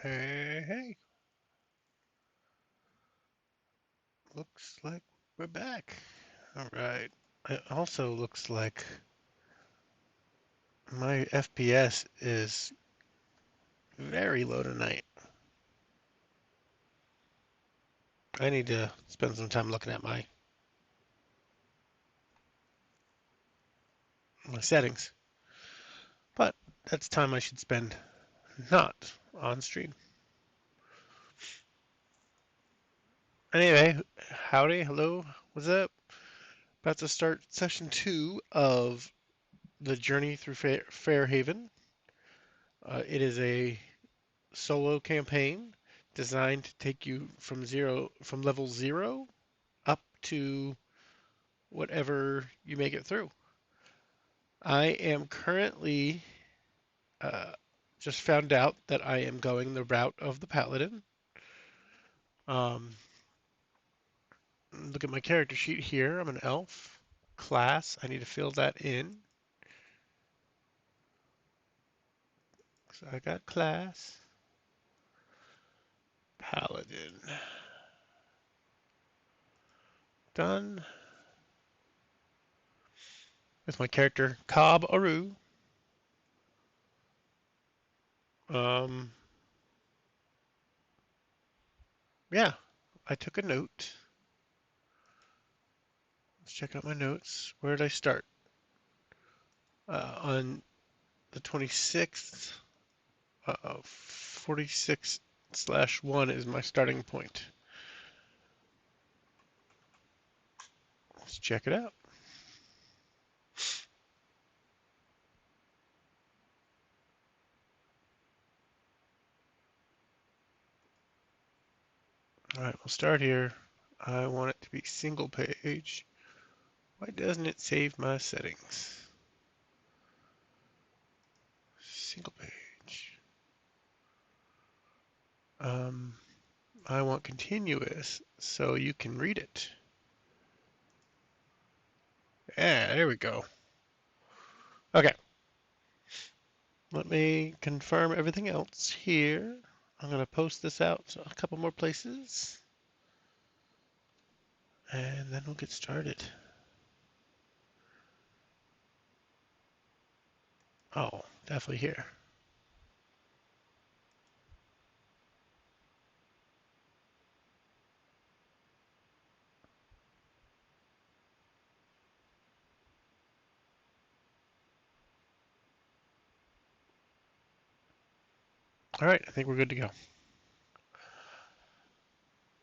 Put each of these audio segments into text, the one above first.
Hey, hey, looks like we're back. All right. It also looks like my FPS is very low tonight. I need to spend some time looking at my settings, but that's time I should spend not on stream. Anyway, howdy, hello, what's up? About to start session 2 of the journey through Fairhaven. It is a solo campaign designed to take you from level 0 up to whatever you make it through. I am currently uh, just found out that I am going the route of the paladin. Um, Look at my character sheet here. I'm an elf class. I need to fill that in. So I got class paladin done with my character Cobb Aru. Um, yeah, I took a note. Let's check out my notes. Where did I start? On the 26th, 46/1 is my starting point. Let's check it out. All right, we'll start here. I want it to be single page. Why doesn't it save my settings? Single page. Um, I want continuous so you can read it. Yeah, there we go. Okay, let me confirm everything else here. I'm going to post this out a couple more places, and then we'll get started. Oh, definitely here. All right, I think we're good to go.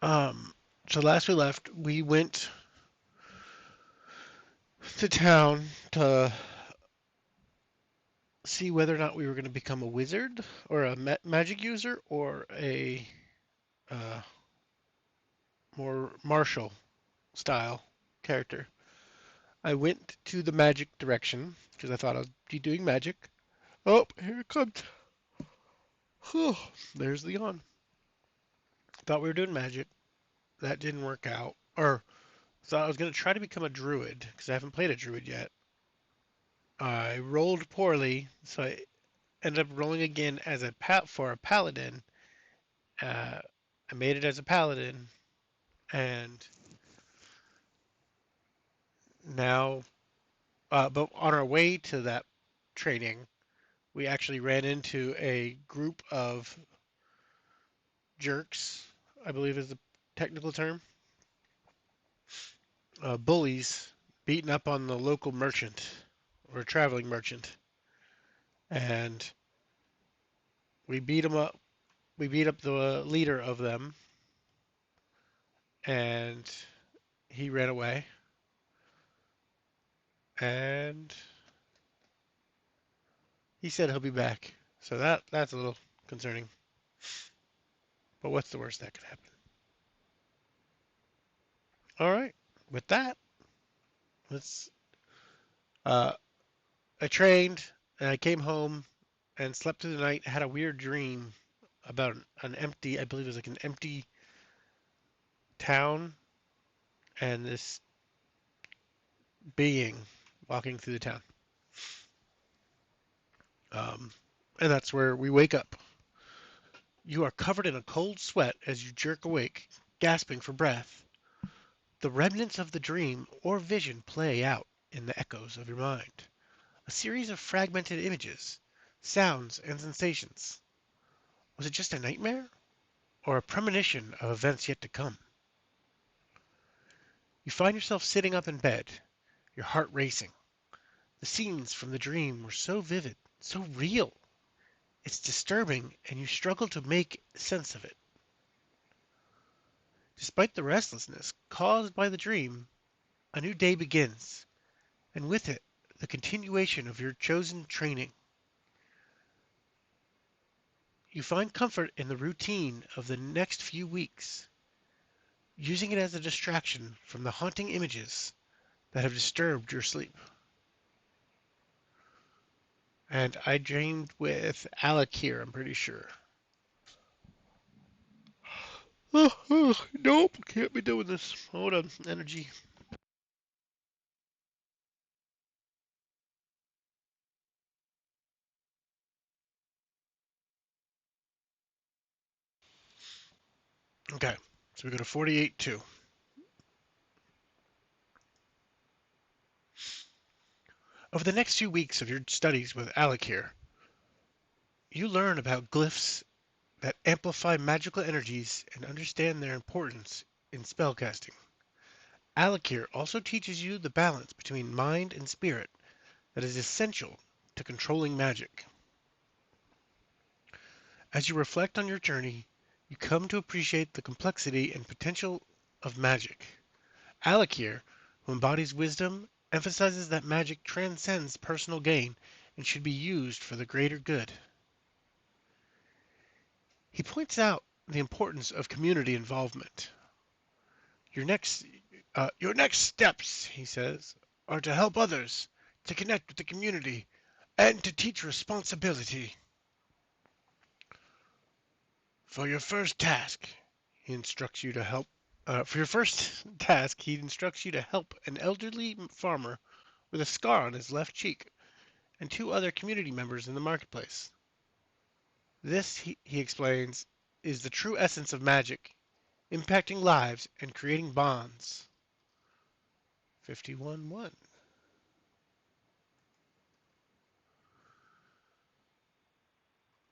Um, so last we left, we went to town to see whether or not we were going to become a wizard or a magic user or a uh, more martial style character. I went to the magic direction because I thought I'd be doing magic. Oh, here it comes. Whew, there's the yawn. Thought we were doing magic. That didn't work out. Or thought I was going to try to become a druid because I haven't played a druid yet. I rolled poorly, so I ended up rolling again as for a paladin. Uh, I made it as a paladin, and now, but on our way to that training, we actually ran into a group of jerks, I believe is the technical term, bullies beating up on the local merchant or traveling merchant, and we beat them up. We beat up the leader of them, and he ran away. And he said he'll be back. So that's a little concerning. But what's the worst that could happen? All right. With that, let's. Uh, I trained and I came home and slept through the night. Had a weird dream about an empty. I believe it was like an empty town and this being walking through the town. Um, and that's where we wake up. You are covered in a cold sweat as you jerk awake, gasping for breath. The remnants of the dream or vision play out in the echoes of your mind. A series of fragmented images, sounds, and sensations. Was it just a nightmare? Or a premonition of events yet to come? You find yourself sitting up in bed, your heart racing. The scenes from the dream were so vivid, so real. It's disturbing, and you struggle to make sense of it. Despite the restlessness caused by the dream, a new day begins, and with it, the continuation of your chosen training. You find comfort in the routine of the next few weeks, using it as a distraction from the haunting images that have disturbed your sleep. And I dreamed with Alec here, I'm pretty sure. Nope, can't be doing this. Hold on, energy. Okay, so we go to 48-2. Over the next few weeks of your studies with Alec here, you learn about glyphs that amplify magical energies and understand their importance in spellcasting. Alakir also teaches you the balance between mind and spirit that is essential to controlling magic. As you reflect on your journey, you come to appreciate the complexity and potential of magic. Alakir, who embodies wisdom, emphasizes that magic transcends personal gain and should be used for the greater good. He points out the importance of community involvement. Your next, your next steps, he says, are to help others, to connect with the community, and to teach responsibility. For your first task, he instructs you to help. For your first task, he instructs you to help an elderly farmer with a scar on his left cheek and two other community members in the marketplace. This, he explains, is the true essence of magic, impacting lives and creating bonds. 51-1.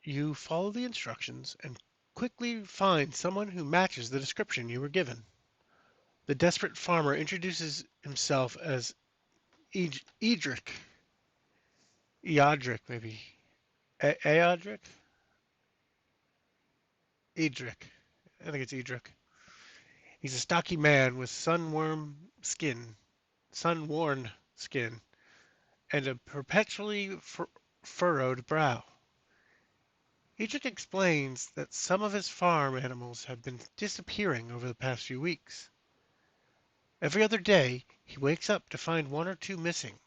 You follow the instructions and quickly find someone who matches the description you were given. The desperate farmer introduces himself as Edric. Eodric, maybe. Eodric? Edric. I think it's Edric. He's a stocky man with sun-worn skin, and a perpetually furrowed brow. Edric explains that some of his farm animals have been disappearing over the past few weeks. Every other day, he wakes up to find one or two missing,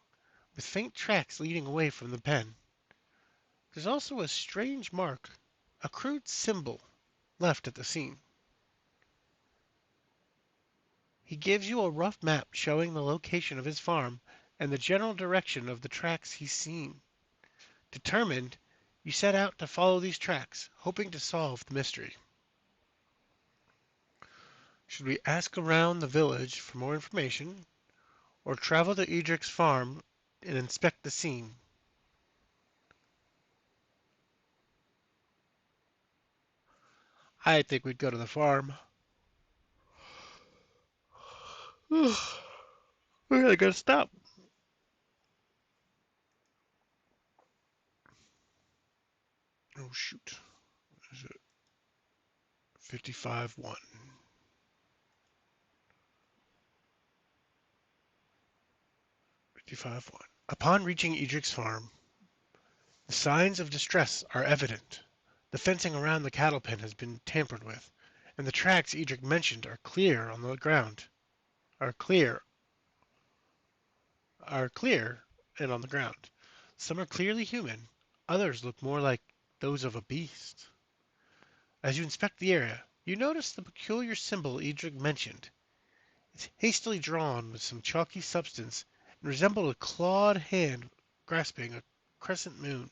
with faint tracks leading away from the pen. There's also a strange mark, a crude symbol, left at the scene. He gives you a rough map showing the location of his farm and the general direction of the tracks he's seen. Determined, you set out to follow these tracks, hoping to solve the mystery. Should we ask around the village for more information, or travel to Edric's farm and inspect the scene? I think we'd go to the farm. We gotta stop. Oh shoot. Is it 55-1? 55-1. Upon reaching Edric's farm, the signs of distress are evident. The fencing around the cattle pen has been tampered with, and the tracks Edric mentioned are clear on the ground. Are clear. Are clear and on the ground. Some are clearly human. Others look more like those of a beast. As you inspect the area, you notice the peculiar symbol Edric mentioned. It's hastily drawn with some chalky substance and resembled a clawed hand grasping a crescent moon.